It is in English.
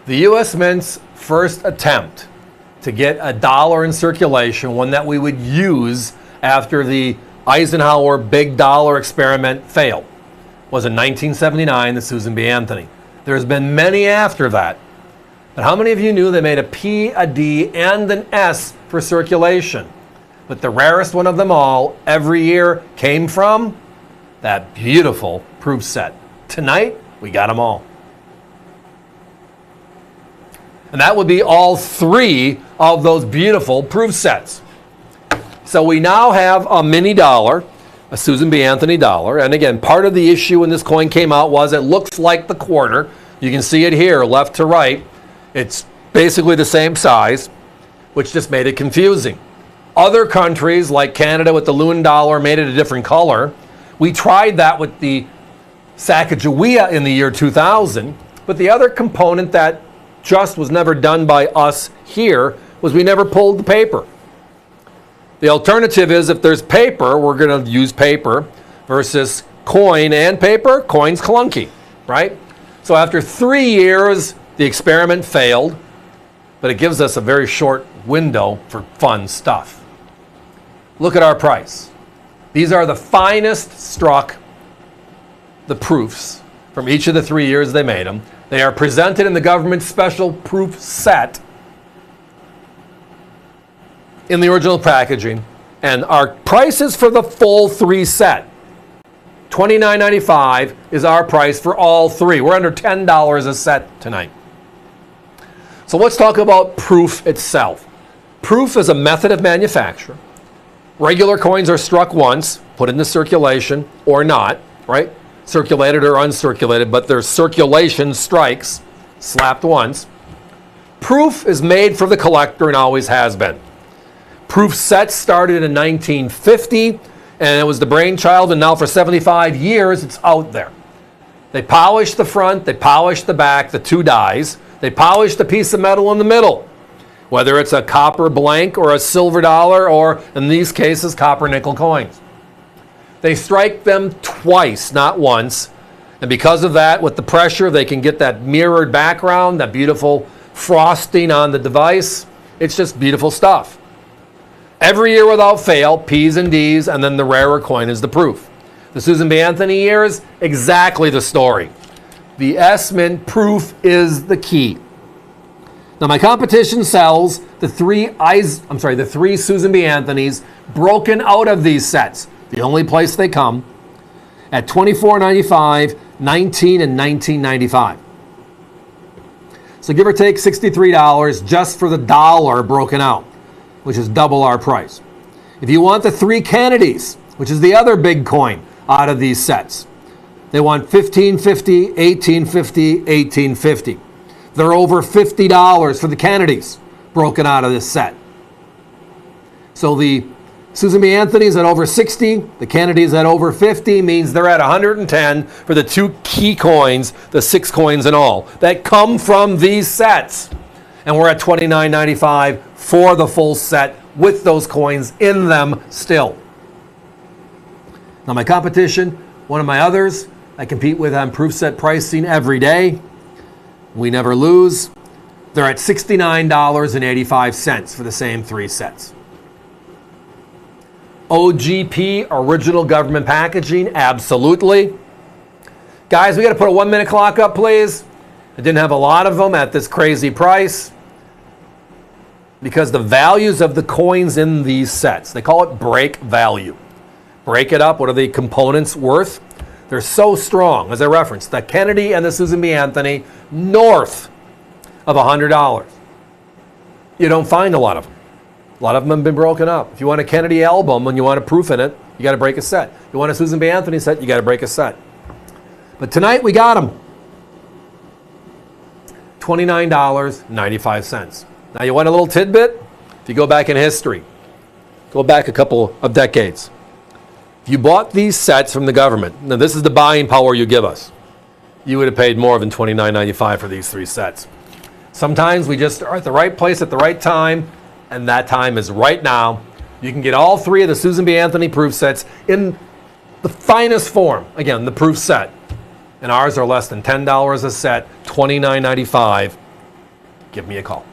The U.S. Mint's first attempt to get a dollar in circulation, one that we would use after the Eisenhower big dollar experiment failed, was in 1979, the Susan B. Anthony. There's been many after that. But how many of you knew they made a P, a D, and an S for circulation? But the rarest one of them all every year came from that beautiful proof set. Tonight, we got them all. And that would be all three of those beautiful proof sets. So we now have a mini dollar, a Susan B. Anthony dollar. And again, part of the issue when this coin came out was it looks like the quarter. You can see it here, left to right. It's basically the same size, which just made it confusing. Other countries, like Canada with the Loon dollar, made it a different color. We tried that with the Sacagawea in the year 2000. But the other component that just was never done by us here was we never pulled the paper. The alternative is if there's paper, we're going to use paper versus coin and paper. Coin's clunky, right? So after 3 years, the experiment failed, but it gives us a very short window for fun stuff. Look at our price. These are the finest struck, the proofs from each of the 3 years they made them. They are presented in the government special proof set in the original packaging, and our prices for the full three set, $29.95 is our price for all three. We're under $10 a set tonight. So let's talk about proof itself. Proof is a method of manufacture. Regular coins are struck once, put into circulation or not, right? Circulated or uncirculated, but their circulation strikes, slapped once. Proof is made for the collector and always has been. Proof sets started in 1950, and it was the brainchild, and now for 75 years it's out there. They polish the front, they polish the back, the two dies. They polish the piece of metal in the middle, whether it's a copper blank or a silver dollar, or in these cases, copper nickel coins. They strike them twice, not once. And because of that, with the pressure, they can get that mirrored background, that beautiful frosting on the device. It's just beautiful stuff. Every year without fail, P's and D's, and then the rarer coin is the proof. The Susan B. Anthony years, exactly the story. The S-Mint proof is the key. Now my competition sells the three Susan B. Anthonys broken out of these sets. The only place they come at $24.95, $19, and $19.95. So give or take $63 just for the dollar broken out, which is double our price. If you want the three Kennedys, which is the other big coin out of these sets, they want $15.50, $18.50, $18.50. They're over $50 for the Kennedys broken out of this set. So the Susan B. Anthony's at over 60, the Kennedy's at over 50, means they're at 110 for the two key coins, the 6 coins in all, that come from these sets. And we're at $29.95 for the full set with those coins in them still. Now my competition, one of my others, I compete with on proof set pricing every day. We never lose. They're at $69.85 for the same 3 sets. OGP, original government packaging, absolutely. Guys, we got to put a 1-minute clock up, please. I didn't have a lot of them at this crazy price because the values of the coins in these sets, they call it break value. Break it up, what are the components worth? They're so strong, as I referenced, the Kennedy and the Susan B. Anthony, north of $100. You don't find a lot of them. A lot of them have been broken up. If you want a Kennedy album and you want a proof in it, you got to break a set. If you want a Susan B. Anthony set, you got to break a set. But tonight we got them. $29.95. Now you want a little tidbit? If you go back in history, go back a couple of decades. If you bought these sets from the government, now this is the buying power you give us, you would have paid more than $29.95 for these 3 sets. Sometimes we just are at the right place at the right time, and that time is right now. You can get all 3 of the Susan B. Anthony proof sets in the finest form. Again, the proof set. And ours are less than $10 a set, $29.95 give me a call.